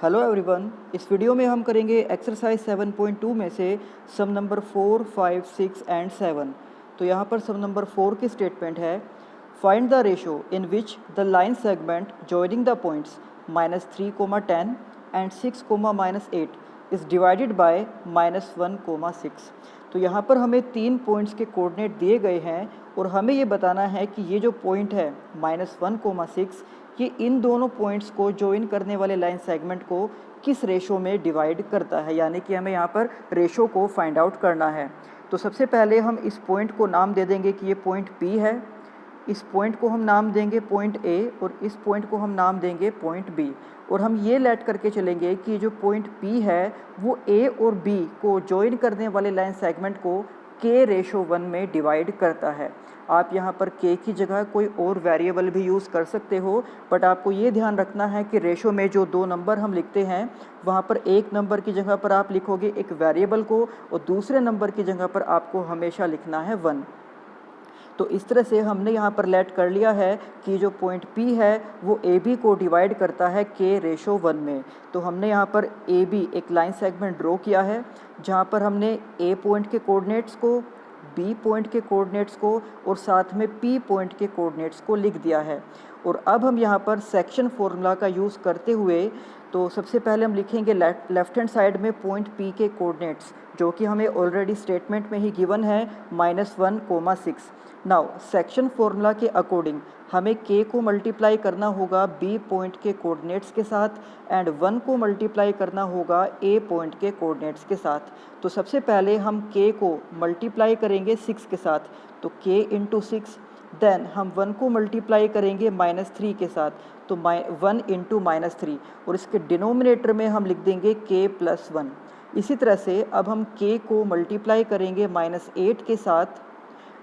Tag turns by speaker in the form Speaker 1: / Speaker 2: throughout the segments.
Speaker 1: Hello everyone, इस video में हम करेंगे एक्सरसाइज 7.2 में से सम नंबर 4, 5, 6 एंड 7। तो यहाँ पर सम नंबर 4 की स्टेटमेंट है, find the ratio in which the line segment joining the points -3, 10 and 6, -8 is divided bye -1, 6। तो यहाँ पर हमें 3 पॉइंट्स के कोऑर्डिनेट दिए गए हैं और हमें ये बताना है कि ये जो पॉइंट है -1, 6 ये इन दोनों पॉइंट्स को ज्वाइन करने वाले लाइन सेगमेंट को किस रेशो में डिवाइड करता है, यानी कि हमें यहाँ पर रेशो को फाइंड आउट करना है। तो सबसे पहले हम इस पॉइंट को नाम दे देंगे कि ये पॉइंट P है, इस पॉइंट को हम नाम देंगे पॉइंट A और इस पॉइंट को हम नाम देंगे पॉइंट B। और हम ये लेट करके चलेंगे कि जो पॉइंट P है वो A और B को ज्वाइन करने वाले लाइन सेगमेंट को K/1 में डिवाइड करता है। आप यहाँ पर K की जगह कोई और वेरिएबल भी यूज़ कर सकते हो, बट आपको ये ध्यान रखना है कि रेशो में जो दो नंबर हम लिखते हैं वहाँ पर एक नंबर की जगह पर आप लिखोगे एक वेरिएबल को और दूसरे नंबर की जगह पर आपको हमेशा लिखना है 1। तो इस तरह से हमने यहाँ पर लेट कर लिया है कि जो पॉइंट P है वो AB को डिवाइड करता है K/1 में। तो हमने यहाँ पर AB एक लाइन सेगमेंट ड्रॉ किया है जहाँ पर हमने A पॉइंट के कोऑर्डिनेट्स को, B पॉइंट के कोऑर्डिनेट्स को और साथ में P पॉइंट के कोऑर्डिनेट्स को लिख दिया है। और अब हम यहाँ पर सेक्शन फॉर्मूला का यूज़ करते हुए तो सबसे पहले हम लिखेंगे लेफ्ट हैंड साइड में पॉइंट P के कोऑर्डिनेट्स जो कि हमें ऑलरेडी स्टेटमेंट में ही गिवन है -1, 6। नाउ सेक्शन फॉर्मूला के अकॉर्डिंग हमें K को मल्टीप्लाई करना होगा B पॉइंट के कोऑर्डिनेट्स के साथ एंड 1 को मल्टीप्लाई करना होगा A पॉइंट के कोऑर्डिनेट्स के साथ। तो सबसे पहले हम K को मल्टीप्लाई करेंगे 6 के साथ, तो K इंटू 6। देन हम 1 को मल्टीप्लाई करेंगे -3 के साथ, तो 1 इंटू -3 और इसके डिनोमिनेटर में हम लिख देंगे K+1। इसी तरह से अब हम K को मल्टीप्लाई करेंगे -8 के साथ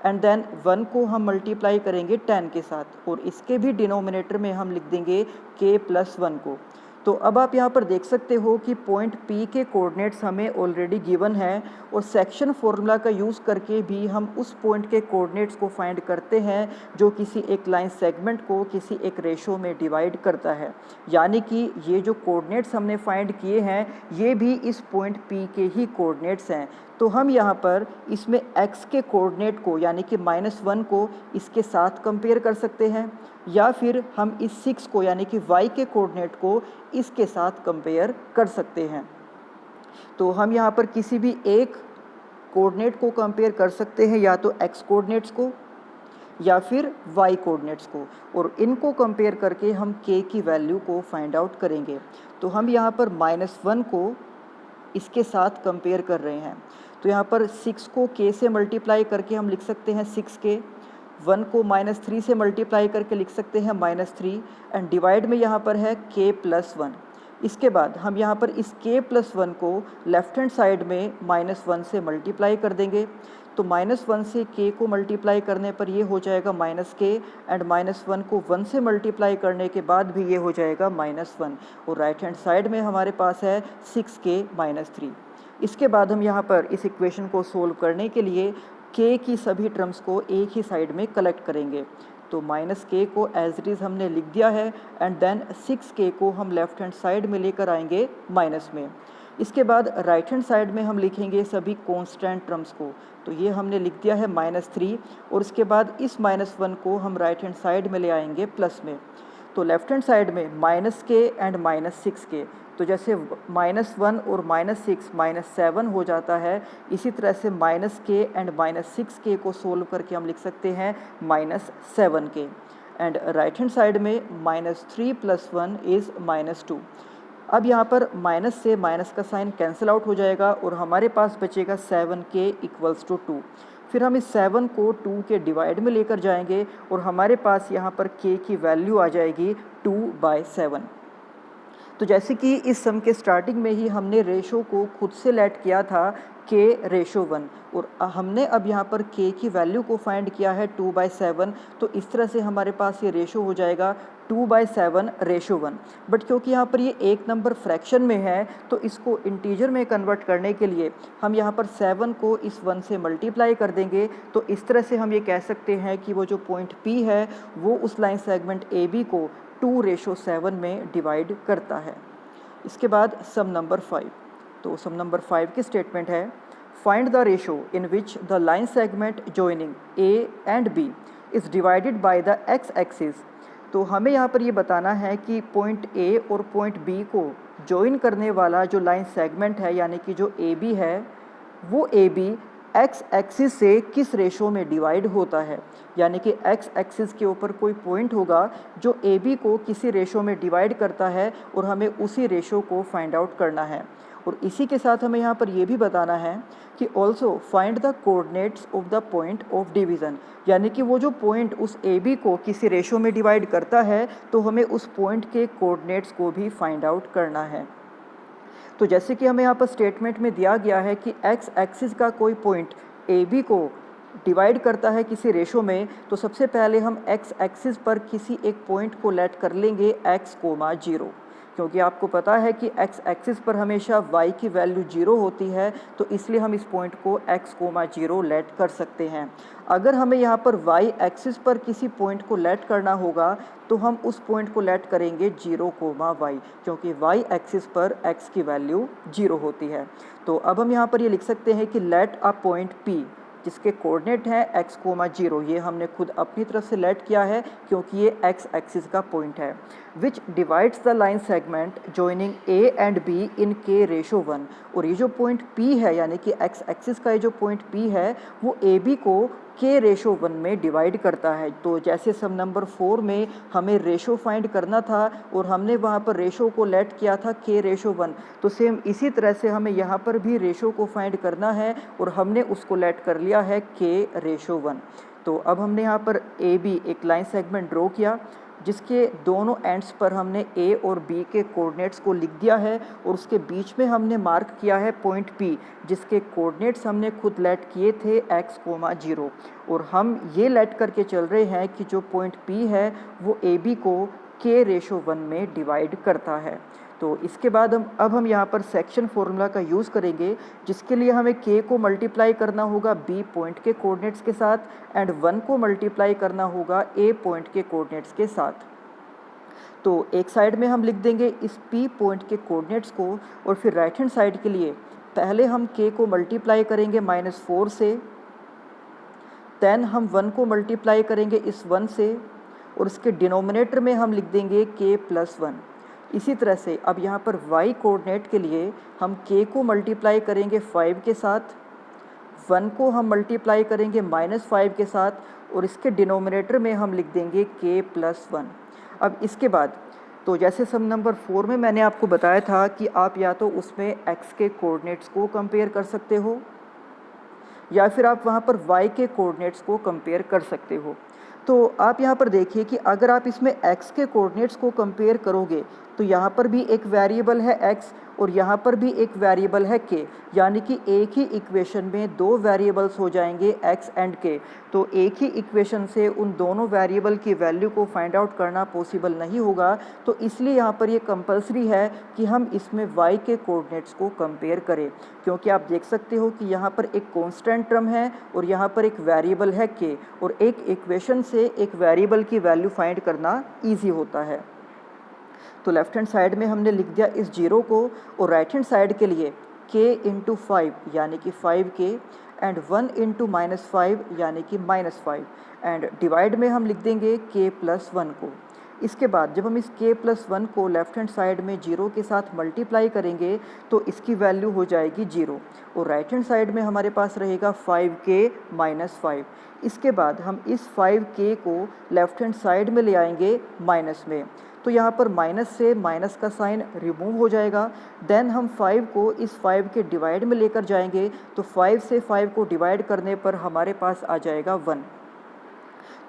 Speaker 1: एंड देन 1 को हम मल्टीप्लाई करेंगे 10 के साथ और इसके भी डिनोमिनेटर में हम लिख देंगे K+1 को। तो अब आप यहाँ पर देख सकते हो कि पॉइंट P के कोऑर्डिनेट्स हमें ऑलरेडी गिवन है और सेक्शन फॉर्मूला का यूज़ करके भी हम उस पॉइंट के कोऑर्डिनेट्स को फाइंड करते हैं जो किसी एक लाइन सेगमेंट को किसी एक रेशो में डिवाइड करता है। यानी कि ये जो कोऑर्डिनेट्स हमने फाइंड किए हैं ये भी इस पॉइंट P के ही कोऑर्डिनेट्स हैं। तो हम यहाँ पर इसमें x के कोऑर्डिनेट को यानी कि -1 को इसके साथ कंपेयर कर सकते हैं या फिर हम इस 6 को यानी कि y के कोऑर्डिनेट को इसके साथ कंपेयर कर सकते हैं। तो हम यहाँ पर किसी भी एक कोऑर्डिनेट को कंपेयर कर सकते हैं, या तो x कोऑर्डिनेट्स को या फिर y कोऑर्डिनेट्स को, और इनको कंपेयर करके हम k की वैल्यू को फाइंड आउट करेंगे। तो हम यहाँ पर -1 को इसके साथ कंपेयर कर रहे हैं, तो यहाँ पर 6 को k से मल्टीप्लाई करके हम लिख सकते हैं 6k, 1 को -3 से मल्टीप्लाई करके लिख सकते हैं -3 एंड डिवाइड में यहाँ पर है K+1। इसके बाद हम यहाँ पर इस K+1 को लेफ्ट हैंड साइड में -1 से मल्टीप्लाई कर देंगे। तो -1 से K को मल्टीप्लाई करने पर ये हो जाएगा -K एंड -1 को 1 से मल्टीप्लाई करने के बाद भी ये हो जाएगा -1 और राइट हैंड साइड में हमारे पास है 6K-3। इसके बाद हम यहाँ पर इस इक्वेशन को सोल्व करने के लिए K की सभी टर्म्स को एक ही साइड में कलेक्ट करेंगे। तो -K को एज इट इज़ हमने लिख दिया है एंड देन 6K को हम लेफ्ट हैंड साइड में लेकर आएंगे माइनस में। इसके बाद राइट हैंड साइड में हम लिखेंगे सभी कांस्टेंट टर्म्स को, तो ये हमने लिख दिया है -3 और इसके बाद इस -1 को हम राइट हैंड साइड में ले आएंगे प्लस में। तो लेफ्ट हैंड साइड में -K एंड -6K, तो जैसे -1 और -6 -7 हो जाता है, इसी तरह से -K एंड -6K को सोल्व करके हम लिख सकते हैं -7K and right hand side में -3 + 1 इज़ -2। अब यहाँ पर माइनस से माइनस का साइन कैंसिल आउट हो जाएगा और हमारे पास बचेगा 7K = 2। फिर हम इस 7 को 2 के डिवाइड में लेकर जाएंगे और हमारे पास यहाँ पर K की वैल्यू आ जाएगी 2/7। तो जैसे कि इस सम के स्टार्टिंग में ही हमने रेशो को खुद से लेट किया था K/1 और हमने अब यहाँ पर K की वैल्यू को फाइंड किया है 2/7। तो इस तरह से हमारे पास ये रेशो हो जाएगा 2/7:1। बट क्योंकि यहाँ पर ये एक नंबर फ्रैक्शन में है तो इसको इंटीजर में कन्वर्ट करने के लिए हम यहाँ पर 7 को इस 1 से मल्टीप्लाई कर देंगे। तो इस तरह से हम ये कह सकते हैं कि वो जो पॉइंट P है वो उस लाइन सेगमेंट AB को 2/7 में डिवाइड करता है। इसके बाद सम नंबर 5, तो सम नंबर 5 की स्टेटमेंट है find the ratio in which the line segment joining A and B is divided by the x axis. तो हमें यहाँ पर ये बताना है कि पॉइंट ए और पॉइंट बी को जॉइन करने वाला जो लाइन सेगमेंट है यानी कि जो ए बी है वो ए बी एक्स एक्सिस से किस रेशो में डिवाइड होता है, यानी कि एक्स एक्सिस के ऊपर कोई पॉइंट होगा जो ए बी को किसी रेशो में डिवाइड करता है और हमें उसी रेशो को फाइंड आउट करना है। और इसी के साथ हमें यहाँ पर यह भी बताना है कि also find the coordinates of the point of division, यानी कि वो जो पॉइंट उस ए बी को किसी रेशो में डिवाइड करता है तो हमें उस पॉइंट के कोऑर्डिनेट्स को भी फाइंड आउट करना है। तो जैसे कि हमें यहाँ पर स्टेटमेंट में दिया गया है कि एक्स एक्सिस का कोई पॉइंट ए बी को डिवाइड करता है किसी रेशो में, तो सबसे पहले हम एक्स एक्सिस पर किसी एक पॉइंट को लेट कर लेंगे x, 0, क्योंकि आपको पता है कि एक्स एक्सिस पर हमेशा y की वैल्यू 0 होती है, तो इसलिए हम इस पॉइंट को x, 0 लेट कर सकते हैं। अगर हमें यहाँ पर y एक्सिस पर किसी पॉइंट को लेट करना होगा तो हम उस पॉइंट को लेट करेंगे 0, y, क्योंकि y एक्सिस पर x की वैल्यू 0 होती है। तो अब हम यहाँ पर ये लिख सकते हैं कि लेट अ पॉइंट P जिसके कोऑर्डिनेट है x, 0, ये हमने खुद अपनी तरफ से लेट किया है क्योंकि ये x एक्सिस का पॉइंट है, विच divides the line segment joining a and b in k ratio 1। और ये जो पॉइंट P है यानी कि x एक्सिस का ये जो पॉइंट P है वो a b को k रेशो 1 में डिवाइड करता है। तो जैसे सम नंबर 4 में हमें रेशो फाइंड करना था और हमने वहाँ पर रेशो को लेट किया था k रेशो 1, तो सेम इसी तरह से हमें यहाँ पर भी रेशो को फाइंड करना है और हमने उसको लेट कर लिया है k रेशो 1। तो अब हमने यहाँ पर ए बी एक लाइन सेगमेंट ड्रॉ किया जिसके दोनों एंड्स पर हमने ए और बी के कोऑर्डिनेट्स को लिख दिया है और उसके बीच में हमने मार्क किया है पॉइंट पी जिसके कोऑर्डिनेट्स हमने खुद लेट किए थे x, 0, और हम ये लेट करके चल रहे हैं कि जो पॉइंट पी है वो ए बी को k रेशो 1 में डिवाइड करता है। तो इसके बाद हम यहाँ पर सेक्शन फॉर्मूला का यूज़ करेंगे जिसके लिए हमें k को मल्टीप्लाई करना होगा b पॉइंट के कोऑर्डिनेट्स के साथ एंड 1 को मल्टीप्लाई करना होगा a पॉइंट के कोऑर्डिनेट्स के साथ। तो एक साइड में हम लिख देंगे इस p पॉइंट के कोऑर्डिनेट्स को और फिर राइट हैंड साइड के लिए पहले हम k को मल्टीप्लाई करेंगे -4 से, देन हम 1 को मल्टीप्लाई करेंगे इस 1 से और इसके डिनोमिनेटर में हम लिख देंगे k+1। इसी तरह से अब यहाँ पर y कोऑर्डिनेट के लिए हम k को मल्टीप्लाई करेंगे 5 के साथ, 1 को हम मल्टीप्लाई करेंगे -5 के साथ और इसके डिनोमिनेटर में हम लिख देंगे k+1। अब इसके बाद तो जैसे सम नंबर 4 में मैंने आपको बताया था कि आप या तो उसमें x के कोऑर्डिनेट्स को कंपेयर कर सकते हो या फिर आप वहाँ पर y के कोऑर्डिनेट्स को कंपेयर कर सकते हो। तो आप यहाँ पर देखिए कि अगर आप इसमें x के कोऑर्डिनेट्स को कंपेयर करोगे तो यहाँ पर भी एक वेरिएबल है x और यहाँ पर भी एक वेरिएबल है k, यानी कि एक ही इक्वेशन में दो वेरिएबल्स हो जाएंगे x एंड k। तो एक ही इक्वेशन से उन दोनों वेरिएबल की वैल्यू को फाइंड आउट करना पॉसिबल नहीं होगा, तो इसलिए यहाँ पर ये कंपलसरी है कि हम इसमें y के कोऑर्डिनेट्स को कंपेयर करें, क्योंकि आप देख सकते हो कि यहाँ पर एक कॉन्स्टेंट टर्म है और यहाँ पर एक वेरिएबल है k और एक इक्वेशन से एक वेरिएबल की वैल्यू फाइंड करना ईजी होता है। तो लेफ्ट हैंड साइड में हमने लिख दिया इस 0 को और राइट हैंड साइड के लिए k × 5 यानी कि 5k एंड 1 × -5 यानी कि -5 एंड डिवाइड में हम लिख देंगे k+1 को। इसके बाद जब हम इस k+1 को लेफ्ट हैंड साइड में 0 के साथ मल्टीप्लाई करेंगे तो इसकी वैल्यू हो जाएगी 0 और राइट हैंड साइड में हमारे पास रहेगा 5k - 5। इसके बाद हम इस 5k को लेफ्ट हैंड साइड में ले आएंगे माइनस में, तो यहाँ पर माइनस से माइनस का साइन रिमूव हो जाएगा। देन हम 5 को इस 5 के डिवाइड में लेकर जाएंगे तो 5 से 5 को डिवाइड करने पर हमारे पास आ जाएगा 1।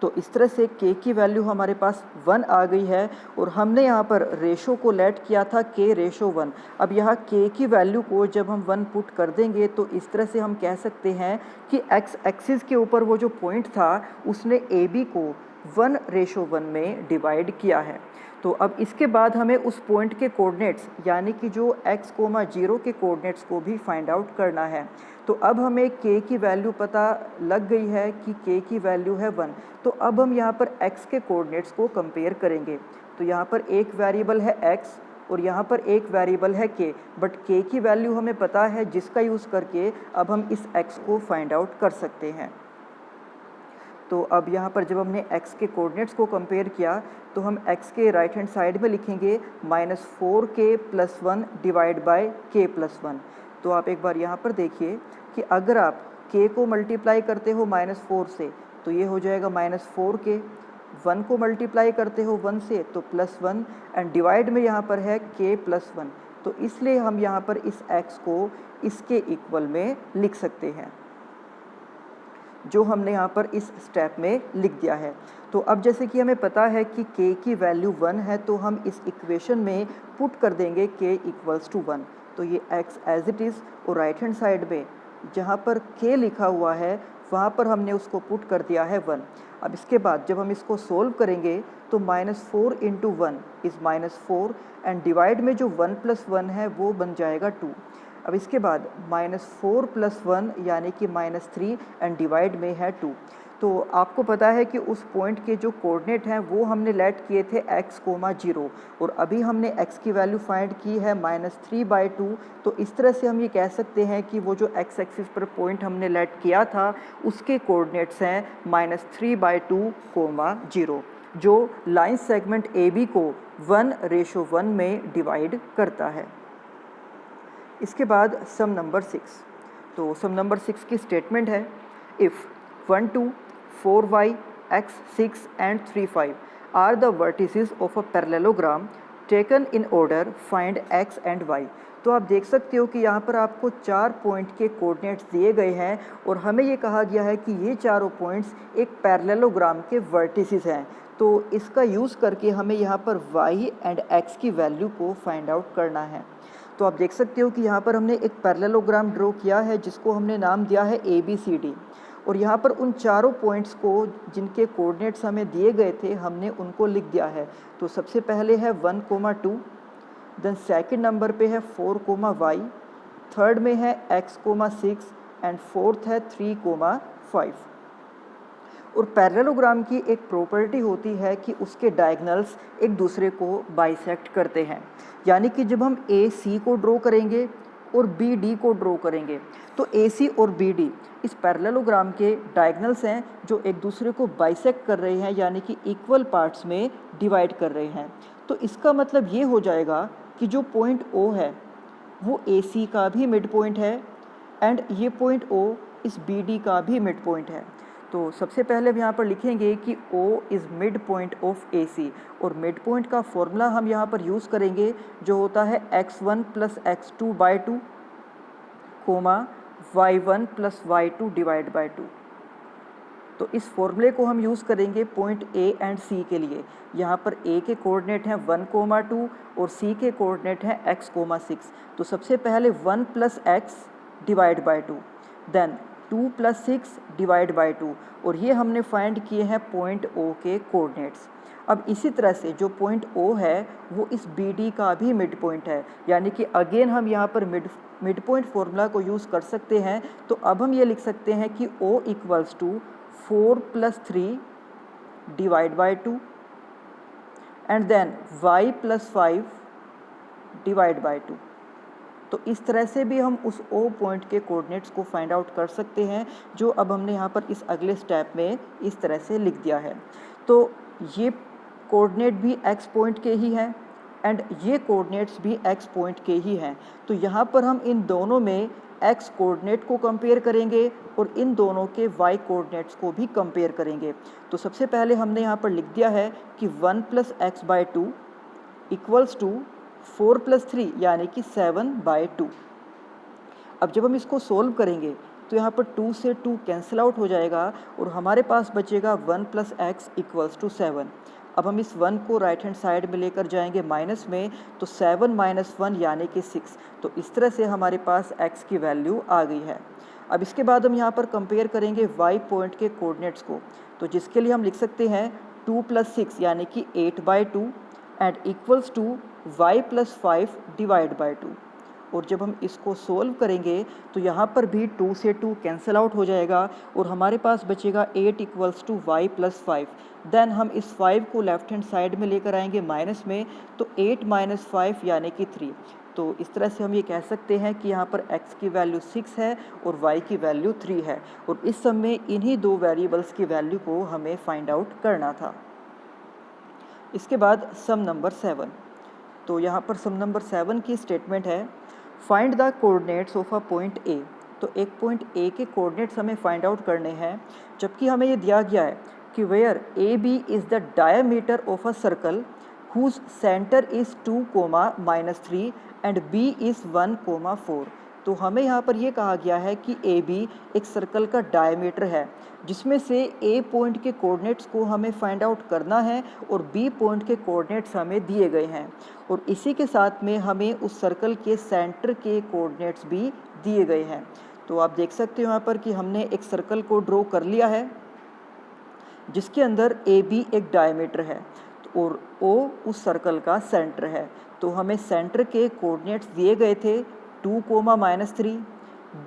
Speaker 1: तो इस तरह से k की वैल्यू हमारे पास 1 आ गई है और हमने यहाँ पर रेशो को लेट किया था k रेशो 1। अब यहाँ k की वैल्यू को जब हम 1 पुट कर देंगे तो इस तरह से हम कह सकते हैं कि x एक्सिस के ऊपर वो जो पॉइंट था उसने AB को 1:1 में डिवाइड किया है। तो अब इसके बाद हमें उस पॉइंट के कोऑर्डिनेट्स यानी कि जो x, 0 के कोऑर्डिनेट्स को भी फाइंड आउट करना है। तो अब हमें k की वैल्यू पता लग गई है कि k की वैल्यू है 1। तो अब हम यहाँ पर x के कोऑर्डिनेट्स को कंपेयर करेंगे। तो यहाँ पर एक वेरिएबल है x और यहाँ पर एक वेरिएबल है k, बट k की वैल्यू हमें पता है जिसका यूज़ करके अब हम इस x को फाइंड आउट कर सकते हैं। तो अब यहाँ पर जब हमने x के कोऑर्डिनेट्स को कंपेयर किया तो हम x के राइट हैंड साइड में लिखेंगे -4k+1 डिवाइड बाय k+1। तो आप एक बार यहाँ पर देखिए कि अगर आप k को मल्टीप्लाई करते हो -4 से तो ये हो जाएगा -4k, 1 को मल्टीप्लाई करते हो 1 से तो +1 एंड डिवाइड में यहाँ पर है k+1। तो इसलिए हम यहाँ पर इस x को इसके इक्वल में लिख सकते हैं, जो हमने यहाँ पर इस स्टेप में लिख दिया है। तो अब जैसे कि हमें पता है कि k की वैल्यू 1 है तो हम इस इक्वेशन में पुट कर देंगे k = 1। तो ये x एज इट इज़ और राइट हैंड साइड में जहाँ पर k लिखा हुआ है वहाँ पर हमने उसको पुट कर दिया है 1। अब इसके बाद जब हम इसको सोल्व करेंगे तो -4 × 1 इज़ -4 एंड डिवाइड में जो 1 + 1 है वो बन जाएगा 2। अब इसके बाद -4 + 1 यानी कि -3 एंड डिवाइड में है 2। तो आपको पता है कि उस पॉइंट के जो कोऑर्डिनेट हैं वो हमने लेट किए थे x, 0 और अभी हमने x की वैल्यू फाइंड की है -3/2। तो इस तरह से हम ये कह सकते हैं कि वो जो x एक्सिस पर पॉइंट हमने लेट किया था उसके कोऑर्डिनेट्स हैं -3/2, 0, जो लाइन सेगमेंट AB को 1:1 में डिवाइड करता है। इसके बाद सम नंबर 6। तो सम नंबर 6 की स्टेटमेंट है, if 1, 2, 4y, x, 6 and 3, 5 are the vertices of a parallelogram taken in order, find x and y। तो आप देख सकते हो कि यहाँ पर आपको 4 पॉइंट के कोऑर्डिनेट्स दिए गए हैं और हमें ये कहा गया है कि ये चारों पॉइंट्स एक पैरेललोग्राम के वर्टिसेस हैं। तो इसका यूज़ करके हमें यहाँ पर y एंड x की वैल्यू को फाइंड आउट करना है। तो आप देख सकते हो कि यहाँ पर हमने एक पैरेललोग्राम ड्रॉ किया है जिसको हमने नाम दिया है ABCD, और यहाँ पर उन चारों पॉइंट्स को जिनके कोऑर्डिनेट्स हमें दिए गए थे हमने उनको लिख दिया है। तो सबसे पहले है 1, 2, देन सेकंड नंबर पे है 4, y, थर्ड में है x, 6 एंड फोर्थ है 3, 5। और पैरेललोग्राम की एक प्रॉपर्टी होती है कि उसके डायगोनल्स एक दूसरे को बाइसेक्ट करते हैं, यानी कि जब हम AC को ड्रॉ करेंगे और BD को ड्रॉ करेंगे तो AC और BD इस पैरेललोग्राम के डायगोनल्स हैं जो एक दूसरे को बाइसेक्ट कर रहे हैं, यानी कि इक्वल पार्ट्स में डिवाइड कर रहे हैं। तो इसका मतलब ये हो जाएगा कि जो पॉइंट O है वो AC का भी मिड पॉइंट है एंड ये पॉइंट O इस BD का भी मिड पॉइंट है। तो सबसे पहले हम यहाँ पर लिखेंगे कि O is mid point of AC, और मिड पॉइंट का फॉर्मूला हम यहाँ पर यूज़ करेंगे जो होता है x1 + x2/2, y1 + y2 divide by 2। तो इस फॉर्मूले को हम यूज़ करेंगे पॉइंट A एंड C के लिए। यहाँ पर A के कोऑर्डिनेट हैं 1, 2 और C के कोऑर्डिनेट हैं x, 6। तो सबसे पहले 1 + x divide by 2, then 2 + 6 divide by 2, और ये हमने फाइंड किए हैं पॉइंट O के कोऑर्डिनेट्स। अब इसी तरह से जो पॉइंट O है वो इस BD का भी मिड पॉइंट है, यानी कि अगेन हम यहाँ पर मिड पॉइंट फॉर्मूला को यूज़ कर सकते हैं। तो अब हम ये लिख सकते हैं कि O = 4 + 3 divide by 2 and then y + 5 divide by 2। तो इस तरह से भी हम उस O पॉइंट के कोऑर्डिनेट्स को फाइंड आउट कर सकते हैं, जो अब हमने यहाँ पर इस अगले स्टेप में इस तरह से लिख दिया है। तो ये कोऑर्डिनेट भी x पॉइंट के ही हैं एंड ये कोऑर्डिनेट्स भी x पॉइंट के ही हैं। तो यहाँ पर हम इन दोनों में x कोऑर्डिनेट को कंपेयर करेंगे और इन दोनों के y कोऑर्डिनेट्स को भी कंपेयर करेंगे। तो सबसे पहले हमने यहाँ पर लिख दिया है कि 1 + x/2 = 4 + 3 यानी कि 7/2। अब जब हम इसको सोल्व करेंगे तो यहाँ पर 2 से 2 कैंसिल आउट हो जाएगा और हमारे पास बचेगा 1 + x = 7। अब हम इस 1 को राइट हैंड साइड में लेकर जाएंगे माइनस में, तो 7 - 1 यानी कि 6। तो इस तरह से हमारे पास x की वैल्यू आ गई है। अब इसके बाद हम यहाँ पर कंपेयर करेंगे y पॉइंट के कोऑर्डिनेट्स को, तो जिसके लिए हम लिख सकते हैं 2 + 6 यानी कि 8/2 and equals to y + 5 divide by 2। और जब हम इसको सोल्व करेंगे तो यहाँ पर भी 2 से 2 कैंसिल आउट हो जाएगा और हमारे पास बचेगा 8 equals to y plus 5। Then हम इस 5 को लेफ्ट हैंड साइड में लेकर आएंगे माइनस में, तो 8 माइनस 5 यानी कि 3। तो इस तरह से हम ये कह सकते हैं कि यहाँ पर x की वैल्यू 6 है और y की वैल्यू 3 है और इस सम में इन्हीं दो वेरिएबल्स की वैल्यू को हमें फाइंड आउट करना था। इसके बाद सम नंबर 7। तो यहाँ पर सम नंबर 7 की स्टेटमेंट है find the coordinates of a point A. तो एक पॉइंट ए के कोऑर्डिनेट्स हमें फाइंड आउट करने हैं, जबकि हमें ये दिया गया है कि where A B is the diameter of a circle whose centre is 2, -3 and B is 1, 4। तो हमें यहाँ पर ये कहा गया है कि ए बी एक सर्कल का डायमीटर है, जिसमें से ए पॉइंट के कोऑर्डिनेट्स को हमें फाइंड आउट करना है और बी पॉइंट के कोऑर्डिनेट्स हमें दिए गए हैं और इसी के साथ में हमें उस सर्कल के सेंटर के कोऑर्डिनेट्स भी दिए गए हैं। तो आप देख सकते हो यहाँ पर कि हमने एक सर्कल को ड्रॉ कर लिया है जिसके अंदर ए बी एक डायमीटर है और ओ उस सर्कल का सेंटर है। तो हमें सेंटर के कोऑर्डिनेट्स दिए गए थे 2, -3,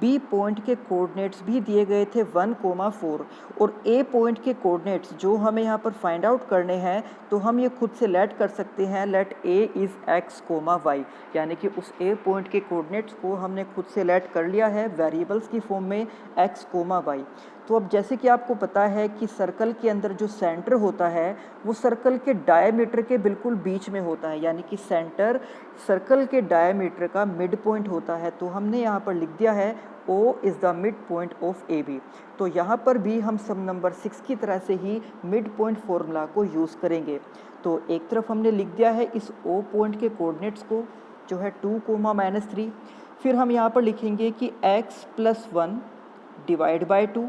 Speaker 1: बी पॉइंट के कोऑर्डिनेट्स भी दिए गए थे 1, 4 और ए पॉइंट के कोऑर्डिनेट्स जो हमें यहाँ पर फाइंड आउट करने हैं, तो हम ये खुद से लेट कर सकते हैं let A is x, y, यानी कि उस ए पॉइंट के कोऑर्डिनेट्स को हमने खुद से लेट कर लिया है वेरिएबल्स की फॉर्म में x, y। तो अब जैसे कि आपको पता है कि सर्कल के अंदर जो सेंटर होता है वो सर्कल के डायमीटर के बिल्कुल बीच में होता है, यानी कि सेंटर सर्कल के डायमीटर का मिड पॉइंट होता है। तो हमने यहाँ पर लिख दिया है O is the mid point of A B. तो यहाँ पर भी हम सम नंबर 6 की तरह से ही मिड पॉइंट फॉर्मूला को यूज़ करेंगे। तो एक तरफ हमने लिख दिया है इस O पॉइंट के कोऑर्डिनेट्स को जो है 2, -3। फिर हम यहाँ पर लिखेंगे कि x + 1 divide by 2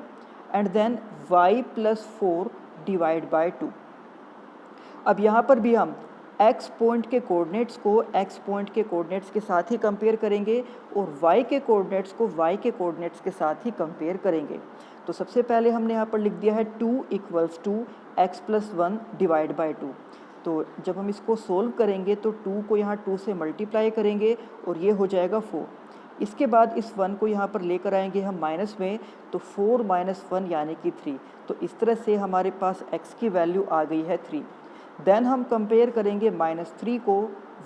Speaker 1: and then y + 4 divide by 2। अब यहाँ पर भी हम x पॉइंट के कोऑर्डिनेट्स को x पॉइंट के कोऑर्डिनेट्स के साथ ही कंपेयर करेंगे और y के कोऑर्डिनेट्स को y के कोऑर्डिनेट्स के साथ ही कंपेयर करेंगे। तो सबसे पहले हमने यहाँ पर लिख दिया है 2 = x + 1 डिवाइड बाई 2। तो जब हम इसको सोल्व करेंगे तो 2 को यहाँ 2 से मल्टीप्लाई करेंगे और ये हो जाएगा 4। इसके बाद इस 1 को यहाँ पर लेकर आएंगे हम माइनस में, तो 4 - 1 यानी कि 3। तो इस तरह से हमारे पास x की वैल्यू आ गई है 3। देन हम कंपेयर करेंगे -3 को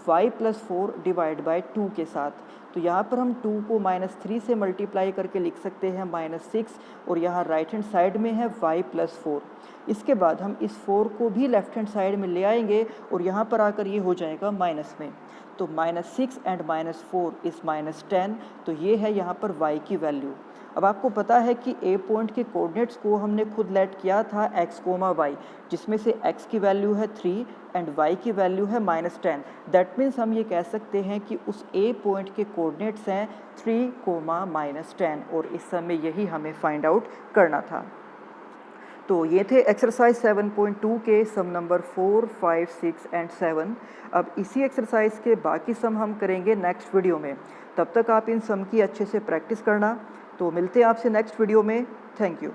Speaker 1: y + 4 डिवाइड बाई 2 के साथ। तो यहाँ पर हम 2 को -3 से मल्टीप्लाई करके लिख सकते हैं -6 और यहाँ राइट हैंड साइड में है y + 4। इसके बाद हम इस 4 को भी लेफ्ट हैंड साइड में ले आएंगे और यहाँ पर आकर ये हो जाएगा माइनस में। तो -6 एंड -4 इज़ -10। तो ये है यहाँ पर y की वैल्यू। अब आपको पता है कि ए पॉइंट के कोऑर्डिनेट्स को हमने खुद लेट किया था x, y, जिसमें से x की वैल्यू है 3 एंड y की वैल्यू है -10। दैट मीन्स हम ये कह सकते हैं कि उस ए पॉइंट के कोऑर्डिनेट्स हैं 3, -10 और इस समय यही हमें फाइंड आउट करना था। तो ये थे एक्सरसाइज 7.2 के सम नंबर 4, 5, 6 एंड 7। अब इसी एक्सरसाइज के बाकी सम हम करेंगे नेक्स्ट वीडियो में। तब तक आप इन सम की अच्छे से प्रैक्टिस करना। तो मिलते हैं आपसे नेक्स्ट वीडियो में। Thank you.